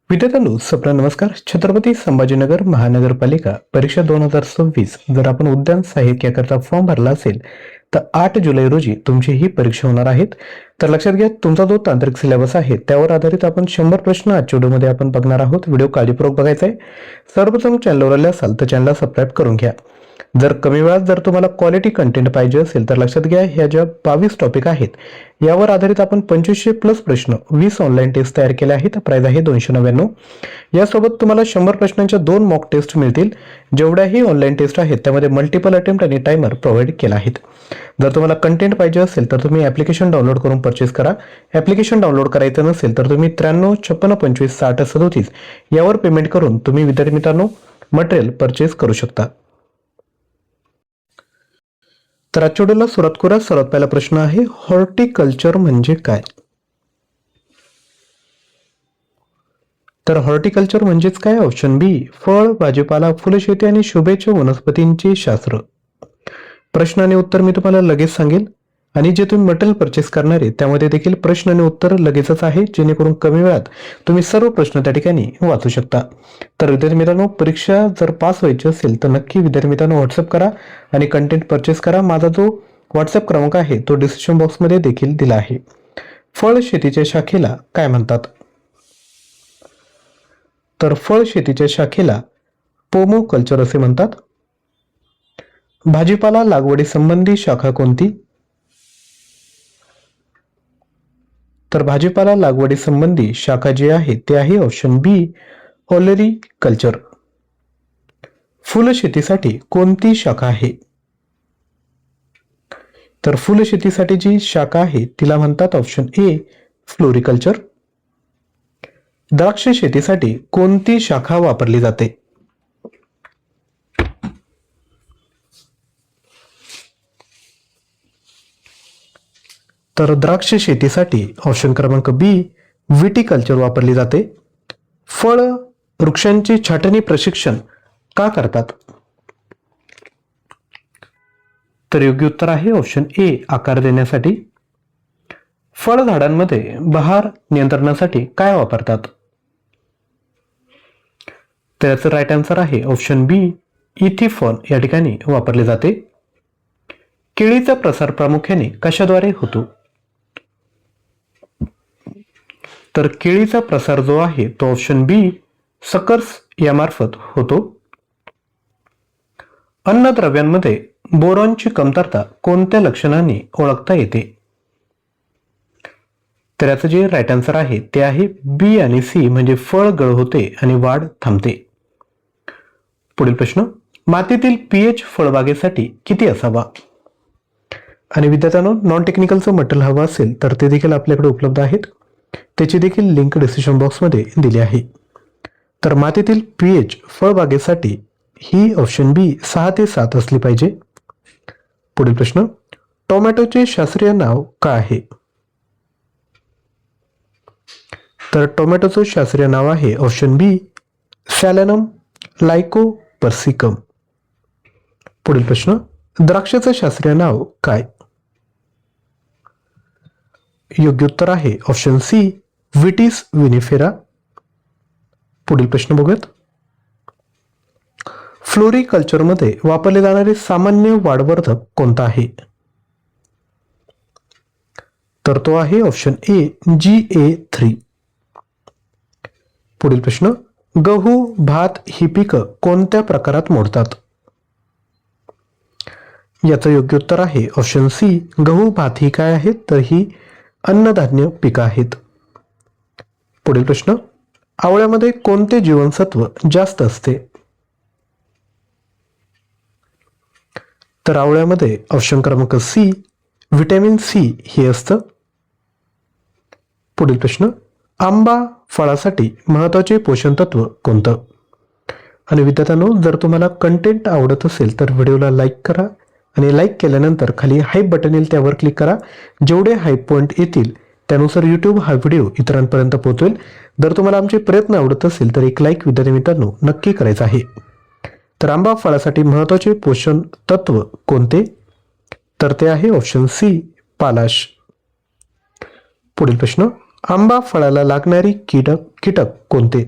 विद्यार्थ्यांनो सप्र नमस्कार. छत्रपती संभाजीनगर महानगरपालिका परीक्षा 2026 जर आपण उद्यान सहाय्यक याकरता फॉर्म भरला असेल तर 8 जुलै रोजी तुमची ही परीक्षा होणार आहेत. तर लक्षात घ्या, तुमचा जो तांत्रिक सिलेबस आहे त्यावर आधारित आपण 100 प्रश्न आजच्या व्हिडिओमध्ये आपण बघणार आहोत. व्हिडिओ काळजीपूर्वक बघायचा आहे. सर्वप्रथम चॅनलवर आले असाल तर चॅनलला सबस्क्राईब करून घ्या. जर कमी वेळात जर तुम्हाला क्वालिटी कंटेंट पाहिजे असेल तर लक्षात घ्या, ह्या ज्या 22 टॉपिक आहेत यावर आधारित आपण 2500 प्लस प्रश्न 20 ऑनलाईन टेस्ट तयार केले आहेत. प्राइस आहे 299. यासोबत तुम्हाला 100 प्रश्नांच्या 2 मॉक टेस्ट मिळतील. जेवढ्याही ऑनलाईन टेस्ट आहेत त्यामध्ये मल्टिपल अटेम्प्ट आणि टायमर प्रोव्हाइड केला आहे. जर तुम्हाला कंटेंट पाहिजे असेल तर तुम्ही ॲप्लिकेशन डाउनलोड करून परचेस करा. ॲप्लिकेशन डाउनलोड करायचं नसेल तर तुम्ही 93 56 25 60 37 यावर पेमेंट करून तुम्ही विद्यार्थी मित्रांनो मटेरियल परचेस करू शकता. तर आजच्या व्हिडिओला सुरुवात करूया. सर्वात पहिला प्रश्न आहे, हॉर्टिकल्चर म्हणजे काय? तर हॉर्टिकल्चर म्हणजेच काय? ऑप्शन बी, फळ, भाजीपाला, फुलशेती आणि शुभेच्छा वनस्पतींचे शास्त्र. प्रश्न आणि उत्तर मी तुम्हाला लगेच सांगेल आणि जे तुम्ही मटेरियल परचेस करणार आहे त्यामध्ये देखील प्रश्न आणि उत्तर लगेचच आहे, जेणेकरून कमी वेळात तुम्ही सर्व प्रश्न त्या ठिकाणी वाचू शकता. तर विद्यार्थी मित्रांनो, परीक्षा जर पास व्हायची असेल तर नक्की विद्यार्थी मित्रांनो व्हॉट्सअप करा आणि कंटेंट परचेस करा. माझा जो व्हॉट्सअप क्रमांक आहे तो डिस्क्रिप्शन बॉक्समध्ये देखील दिला आहे. फळ शेतीच्या शाखेला काय म्हणतात? तर फळ शेतीच्या शाखेला पोमो कल्चर असे म्हणतात. भाजीपाला लागवडी संबंधी शाखा कोणती? तर भाजीपाला लागवडी संबंधी शाखा जी आहे ते आहे ऑप्शन बी, ऑलरी कल्चर. फुलशेतीसाठी कोणती शाखा आहे? तर फुलशेतीसाठी जी शाखा आहे तिला म्हणतात ऑप्शन ए, फ्लोरिकल्चर. द्राक्ष शेतीसाठी कोणती शाखा वापरली जाते? तर द्राक्ष शेतीसाठी ऑप्शन क्रमांक बी, विटिकल्चर वापरली जाते. फळ वृक्षांची छाटणी प्रशिक्षण का करतात? तर योग्य उत्तर आहे ऑप्शन ए, आकार देण्यासाठी. फळझाडांमध्ये बहार नियंत्रणासाठी काय वापरतात? तर याचं राईट आन्सर आहे ऑप्शन बी, इथिफॉन या ठिकाणी वापरले जाते. केळीचा प्रसार प्रामुख्याने कशाद्वारे होतो? तर केळीचा प्रसार जो आहे तो ऑप्शन बी, सकर्स यामार्फत होतो. अन्नद्रव्यांमध्ये बोरॉनची कमतरता कोणत्या लक्षणांनी ओळखता येते? तर याचं जे राईट आन्सर आहे ते आहे बी आणि सी, म्हणजे फळ गळ होते आणि वाढ थांबते. पुढील प्रश्न, मातीतील पीएच फळबागेसाठी किती असावा? आणि विद्यार्थ्यांनो, नॉन टेक्निकलचं मटेरियल हवं असेल तर ते देखील आपल्याकडे उपलब्ध आहेत. त्याची देखील लिंक डिस्क्रिप्शन बॉक्समध्ये दिली आहे. तर मातीतील पीएच फळबागेसाठी ही ऑप्शन बी 6 ते 7 असली पाहिजे. पुढील प्रश्न, टोमॅटोचे शास्त्रीय नाव काय आहे? तर टोमॅटोचं शास्त्रीय नाव आहे ऑप्शन बी, सॅलेनम लायकोपर्सिकम. पुढील प्रश्न, द्राक्षाचं शास्त्रीय नाव काय? योग्य उत्तर आहे ऑप्शन सी, विटिस विनिफेरा. पुढील प्रश्न बघूयात. फ्लोरिकल्चरमध्ये वापरले जाणारे सामान्य वाढवर्धक कोणता आहे? तर तो आहे ऑप्शन ए, GA3. पुढील प्रश्न, गहू भात ही पिकं कोणत्या प्रकारात मोडतात? याचं योग्य उत्तर आहे ऑप्शन सी, गहू भात ही काय आहेत? तर ही अन्नधान्य पिकं आहेत. पुढील प्रश्न, आवळ्यामध्ये कोणते जीवनसत्व जास्त असते? तर आवळ्यामध्ये ऑप्शन क्रमांक सी, व्हिटॅमिन सी हे असतं. पुढील प्रश्न, आंबा फळासाठी महत्त्वाचे पोषण तत्व कोणतं? आणि विद्यार्थ्यांनो, जर तुम्हाला कंटेंट आवडत असेल तर व्हिडिओला लाईक करा आणि लाईक केल्यानंतर खाली हाईप बटन येईल त्यावर क्लिक करा. जेवढे हाईप पॉईंट येतील त्यानुसार यूट्यूब हा व्हिडिओ इतरांपर्यंत पोहोचवेल. जर तुम्हाला आमचे प्रयत्न आवडत असेल तर एक लाईक विद्यार्थी मित्रांनो नक्की करायचा आहे. तर आंबा फळासाठी महत्त्वाचे पोषण तत्व कोणते? तर ते आहे ऑप्शन सी, पालाश. पुढील प्रश्न, आंबा फळाला लागणारी कीटक कोणते?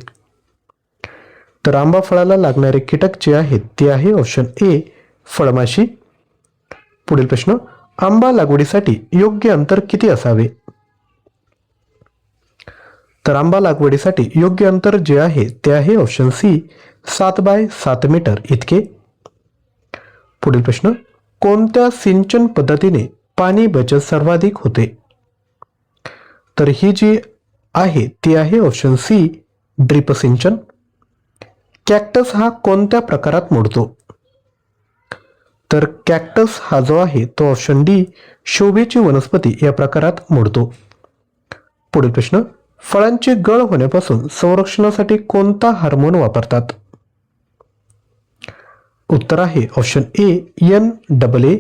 तर आंबा फळाला लागणारे कीटक जे आहेत ते आहे ऑप्शन ए फळमाशी. पुढील प्रश्न, आंबा लागवडीसाठी योग्य अंतर किती असावे? तर आंबा लागवडीसाठी योग्य अंतर जे आहे ते आहे ऑप्शन सी 7 बाय 7 मीटर इतके. पुढील प्रश्न, कोणत्या सिंचन पद्धतीने पाणी बचत सर्वाधिक होते? तर ही जी आहे ती आहे ऑप्शन सी ड्रिप सिंचन. कॅक्टस हा कोणत्या प्रकारात मोडतो? तर कॅक्टस हा जो आहे तो ऑप्शन डी शोभेची वनस्पती या प्रकारात मोडतो. पुढील प्रश्न, फळांची गळ होण्यापासून संरक्षणासाठी कोणता हार्मोन वापरतात? उत्तर आहे ऑप्शन ए NAA.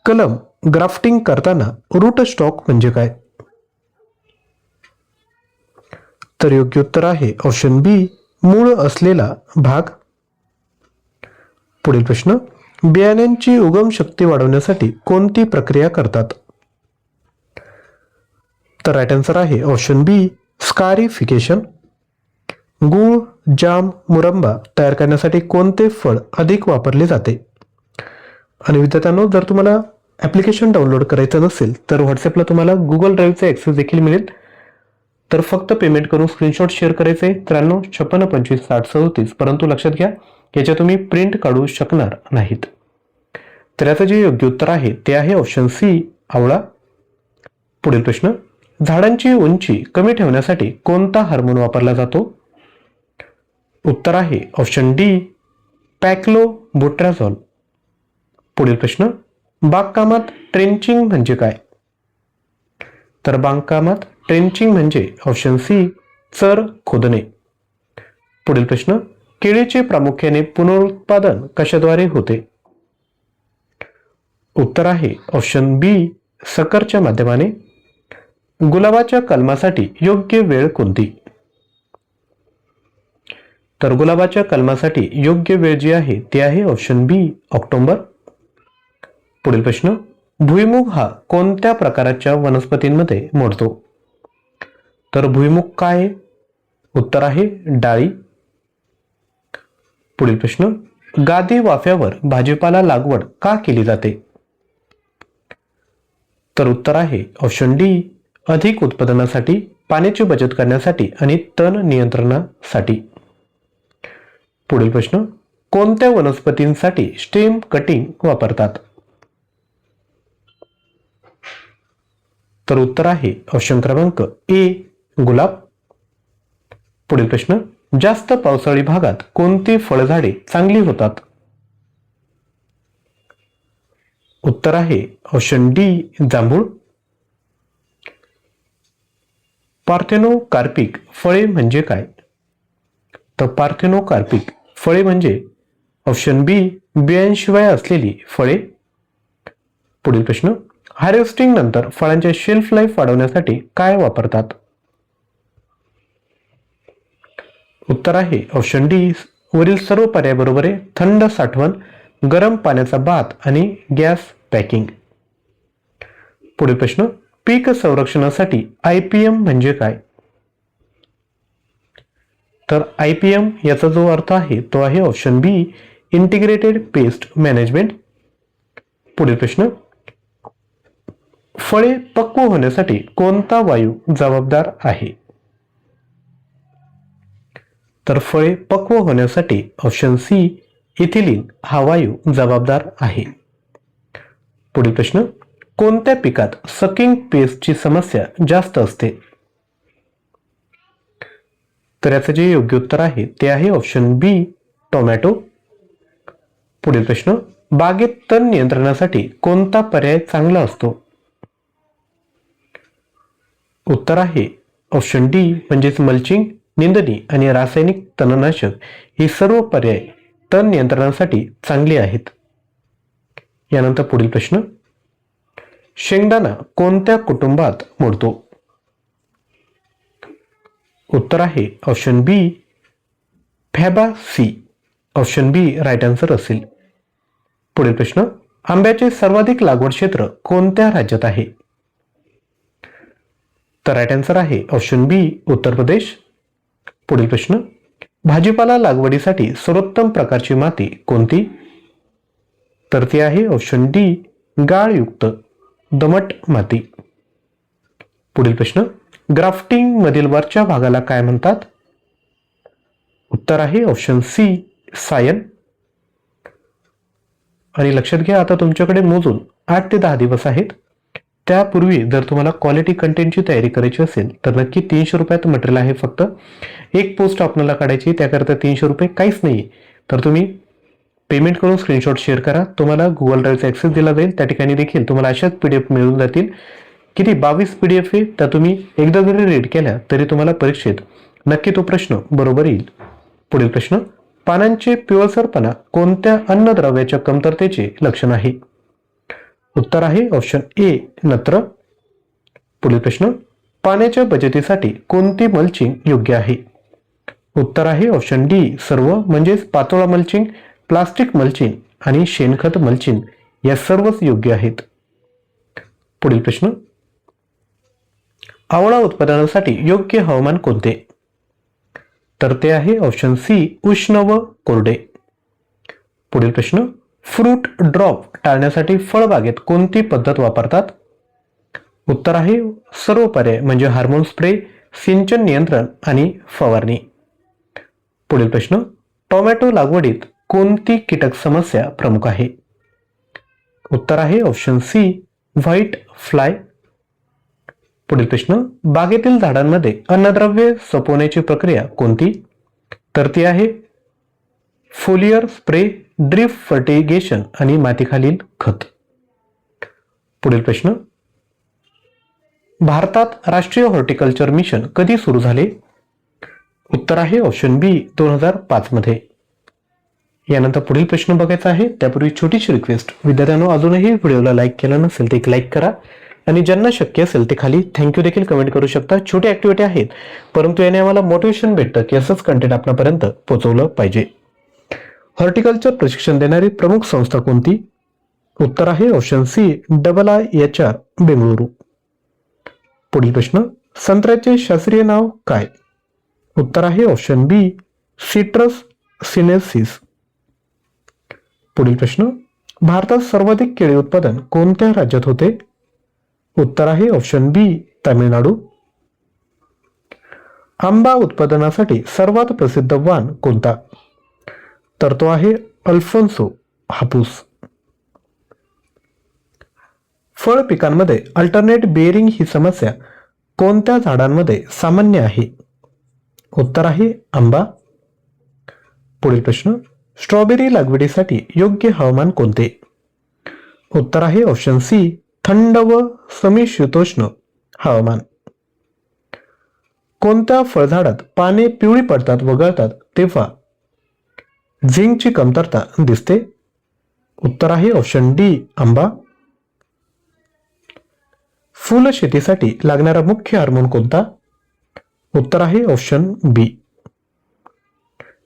कलम ग्राफ्टिंग करताना रूट स्टॉक म्हणजे काय? तर योग्य उत्तर आहे ऑप्शन बी मूळ असलेला भाग. पुढील प्रश्न, बियाण्यांची उगम शक्ती वाढवण्यासाठी कोणती प्रक्रिया करतात? तर राईट आन्सर आहे ऑप्शन बी स्कारिफिकेशन. गूळ, जाम, मुरंबा तयार करण्यासाठी कोणते फळ अधिक वापरले जाते? आणि विद्यार्थ्यांनो, जर तुम्हाला ॲप्लिकेशन डाउनलोड करायचं नसेल तर व्हॉट्सअपला तुम्हाला गुगल ड्राईव्हचे ॲक्सेस देखील मिळेल. तर फक्त पेमेंट करून स्क्रीनशॉट शेअर करायचे 9356256037. परंतु लक्षात घ्या, याच्या तुम्ही प्रिंट काढू शकणार नाहीत. तर याचं जे योग्य उत्तर आहे ते आहे ऑप्शन सी आवळा. पुढील प्रश्न, झाडांची उंची कमी ठेवण्यासाठी कोणता हार्मोन वापरला जातो? उत्तर आहे ऑप्शन डी पॅक्लोबुट्राझोल. पुढील प्रश्न, बागकामात ट्रेंचिंग म्हणजे काय? तर बागकामात ट्रेंचिंग म्हणजे ऑप्शन सी चर खोदणे. पुढील प्रश्न, केळीचे प्रामुख्याने पुनरुत्पादन कशाद्वारे होते? उत्तर आहे ऑप्शन बी सकरच्या माध्यमाने. गुलाबाच्या कलमासाठी योग्य वेळ कोणती? तर गुलाबाच्या कलमासाठी योग्य वेळ जी आहे ती आहे ऑप्शन बी ऑक्टोबर. पुढील प्रश्न, भुईमुग हा कोणत्या प्रकारच्या वनस्पतींमध्ये मोडतो? तर भुईमुग काय? उत्तर आहे डाळी. पुढील प्रश्न, गादी वाफ्यावर भाजीपाला लागवड का केली जाते? तर उत्तर आहे ऑप्शन डी अधिक उत्पादनासाठी, पाण्याची बचत करण्यासाठी आणि तण नियंत्रणासाठी. पुढील प्रश्न, कोणत्या वनस्पतींसाठी स्टेम कटिंग वापरतात? तर उत्तर आहे ऑप्शन क्रमांक ए गुलाब. पुढील प्रश्न, जास्त पावसाळी भागात कोणती फळझाडे चांगली होतात? उत्तर आहे ऑप्शन डी जांभूळ. पार्थेनोकार्पिक फळे म्हणजे काय? तर पार्थेनोकार्पिक फळे म्हणजे ऑप्शन बी बियांशिवाय असलेली फळे. पुढील प्रश्न, हार्वेस्टिंग नंतर फळांचे शेल्फ लाईफ वाढवण्यासाठी काय वापरतात? उत्तर आहे ऑप्शन डी वरील सर्व पर्याय बरोबर आहे. थंड साठवण, गरम पाण्याचा बाथ आणि गॅस पॅकिंग. पुढील प्रश्न, पीक संरक्षणासाठी IPM म्हणजे काय? तर IPM याचा जो अर्थ आहे तो आहे ऑप्शन बी इंटिग्रेटेड पेस्ट मॅनेजमेंट. पुढील प्रश्न, फळे पक्व होण्यासाठी कोणता वायू जबाबदार आहे? तर फळे पक्व होण्यासाठी ऑप्शन सी इथिलीन हा वायू जबाबदार आहे. पुढील प्रश्न, कोणत्या पिकात सकिंग पेस्टची समस्या जास्त असते? तर याचं जे योग्य उत्तर आहे ते आहे ऑप्शन बी टोमॅटो. पुढील प्रश्न, बागेत तण नियंत्रणासाठी कोणता पर्याय चांगला असतो? उत्तर आहे ऑप्शन डी म्हणजेच मल्चिंग, निंदणी आणि रासायनिक तणनाशक ही सर्व पर्याय तण नियंत्रणासाठी चांगली आहेत. यानंतर पुढील प्रश्न, शेंगदाणा कोणत्या कुटुंबात मोडतो? उत्तर आहे ऑप्शन बी फॅबासी. ऑप्शन बी राईट आन्सर असेल. पुढील प्रश्न, आंब्याचे सर्वाधिक लागवड क्षेत्र कोणत्या राज्यात आहे? तर राईट आन्सर आहे ऑप्शन बी उत्तर प्रदेश. पुढील प्रश्न, भाजीपाला लागवडीसाठी सर्वोत्तम प्रकारची माती कोणती? तर ती आहे ऑप्शन डी गाळयुक्त दमट माती. पुढील प्रश्न, ग्राफ्टिंग मधील वरच्या भागाला काय म्हणतात? उत्तर आहे ऑप्शन सी सायन. आणि लक्षात घ्या, आता तुमच्याकडे मोजून 8 ते 10 दिवस आहेत. त्यापूर्वी जर तुम्हाला क्वालिटी कंटेंटची तयारी करायची असेल तर नक्की 300 रुपयात मटेरियल आहे. फक्त एक पोस्ट आपल्याला काढायची, त्याकरता 300 रुपये काहीच नाही. तर तुम्ही पेमेंट करून स्क्रीनशॉट शेअर करा. तुम्हाला गुगल ड्राईव्हचा ॲक्सेस दिला जाईल. त्या ठिकाणी देखील तुम्हाला अशाच PDF मिळून जातील. किती 22 PDF आहे. त्या तुम्ही एकदा जरी रीड केल्या तरी तुम्हाला परीक्षेत नक्की तो प्रश्न बरोबर येईल. पुढील प्रश्न, पानांचे पिवळसरपणा कोणत्या अन्नद्रव्याच्या कमतरतेचे लक्षण आहे? उत्तर आहे ऑप्शन ए नत्र. पुढील प्रश्न, पाण्याच्या बचतीसाठी कोणती मल्चिंग योग्य आहे? उत्तर आहे ऑप्शन डी सर्व, म्हणजेच पातोळा मल्चिंग, प्लास्टिक मल्चिंग आणि शेणखत मल्चिंग या सर्वच योग्य आहेत. पुढील प्रश्न, आवळा उत्पादनासाठी योग्य हवामान कोणते? तर ते आहे ऑप्शन सी उष्ण व कोरडे. पुढील प्रश्न, फ्रूट ड्रॉप टाळण्यासाठी फळबागेत कोणती पद्धत वापरतात? उत्तर आहे सर्व पर्याय, म्हणजे हार्मोन स्प्रे, सिंचन नियंत्रण आणि फवारणी. पुढील प्रश्न, टोमॅटो लागवडीत कोणती कीटक समस्या प्रमुख आहे? उत्तर आहे ऑप्शन सी व्हाईट फ्लाय. पुढील प्रश्न, बागेतील झाडांमध्ये अन्नद्रव्ये सोपवण्याची प्रक्रिया कोणती? तर ती आहे फोलियर स्प्रे, ड्रिप फर्टिगेशन आणि मातीखालील खत. पुढील प्रश्न, भारतात राष्ट्रीय हॉर्टिकल्चर मिशन कधी सुरू झाले? उत्तर आहे ऑप्शन बी 2005 मध्ये. यानंतर पुढील प्रश्न बघायचा आहे. त्यापूर्वी छोटीशी रिक्वेस्ट, विद्यार्थ्यांनो अजूनही व्हिडिओला लाईक केला नसेल तर एक लाईक करा आणि ज्यांना शक्य असेल ते खाली थँक्यू देखील कमेंट करू शकता. छोटी ऍक्टिव्हिटी आहेत, परंतु याने आम्हाला मोटिवेशन भेटतं की असंच कंटेंट आपल्यापर्यंत पोहोचवलं पाहिजे. हॉर्टिकल्चर प्रशिक्षण देणारी प्रमुख संस्था कोणती? उत्तर आहे ऑप्शन सी IIHR बेंगळुरू. पुढील प्रश्न, संत्र्याचे शास्त्रीय नाव काय? उत्तर आहे ऑप्शन बी सिट्रस सिनेन्सिस. पुढील प्रश्न, भारतात सर्वाधिक केळी उत्पादन कोणत्या राज्यात होते? उत्तर आहे ऑप्शन बी तामिळनाडू. आंबा उत्पादनासाठी सर्वात प्रसिद्ध वाण कोणता? तर तो आहे अल्फोन्सो हापूस. फळ पिकांमध्ये अल्टरनेट बेअरिंग ही समस्या कोणत्या झाडांमध्ये सामान्य आहे? उत्तर आहे आंबा. पुढील प्रश्न, स्ट्रॉबेरी लागवडीसाठी योग्य हवामान कोणते? उत्तर आहे ऑप्शन सी थंड व समशीतोष्ण हवामान. कोणत्या फळझाडात पाने पिवळी पडतात व गळतात तेव्हा झिंकची कमतरता दिसते? उत्तर आहे ऑप्शन डी आंबा. फूल शेतीसाठी लागणारा मुख्य हार्मोन कोणता? उत्तर आहे ऑप्शन बी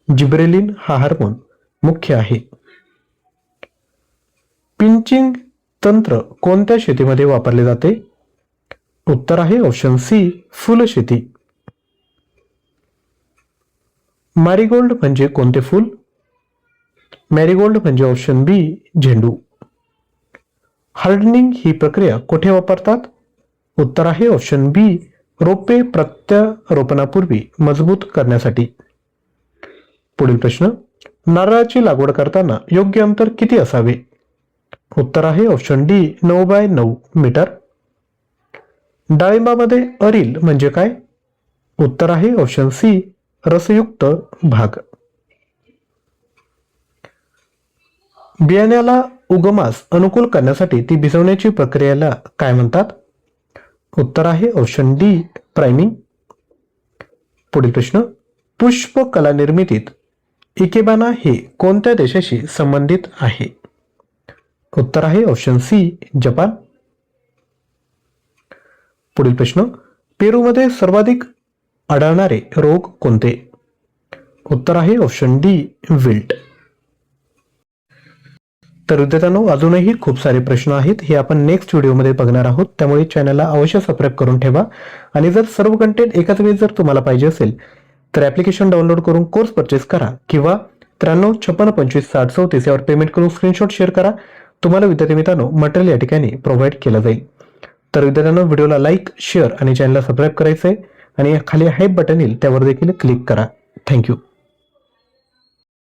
जिब्रेलिन हा हार्मोन मुख्य आहे. पिंचिंग तंत्र कोणत्या शेतीमध्ये वापरले जाते? उत्तर आहे ऑप्शन सी फुलशेती. मॅरीगोल्ड म्हणजे कोणते फूल? मॅरीगोल्ड म्हणजे ऑप्शन बी झेंडू. हार्डनिंग ही प्रक्रिया कुठे वापरतात? उत्तर आहे ऑप्शन बी रोपे प्रत्यारोपणापूर्वी मजबूत करण्यासाठी. पुढील प्रश्न, नारळाची लागवड करताना योग्य अंतर किती असावे? उत्तर आहे ऑप्शन डी 9 बाय 9 मीटर. डाळिंबामध्ये अरील म्हणजे काय? उत्तर आहे ऑप्शन सी रसयुक्त भाग. बियाण्याला उगमास अनुकूल करण्यासाठी ती भिजवण्याची प्रक्रियेला काय म्हणतात? उत्तर आहे ऑप्शन डी प्राइमिंग. पुढील प्रश्न, पुष्पकला निर्मितीत इकेबाना हे कोणत्या देशाशी संबंधित आहे? उत्तर आहे ऑप्शन सी जपान. पुढील प्रश्न, पेरूमध्ये सर्वाधिक आढळणारे रोग कोणते? उत्तर आहे ऑप्शन डी विल्ट. तर विद्यार्थ्यांनो, अजूनही खूप सारे प्रश्न आहेत, हे आपण नेक्स्ट व्हिडिओमध्ये बघणार आहोत. त्यामुळे चॅनलला अवश्य सबस्क्राईब करून ठेवा. आणि जर सर्व कंटेंट एकाच वेळी जर तुम्हाला पाहिजे असेल तर ॲप्लिकेशन डाउनलोड करून कोर्स परचेस करा किंवा 9356256034 यावर पेमेंट करून स्क्रीनशॉट शेअर करा. तुम्हाला विद्यार्थी मित्रांनो मटेरियल या ठिकाणी प्रोव्हाइड केलं जाईल. तर विद्यार्थ्यांनो, व्हिडिओला लाईक, शेअर आणि चॅनलला सबस्क्राईब करायचं आहे आणि खाली हाईप बटन येईल त्यावर देखील क्लिक करा. थँक्यू.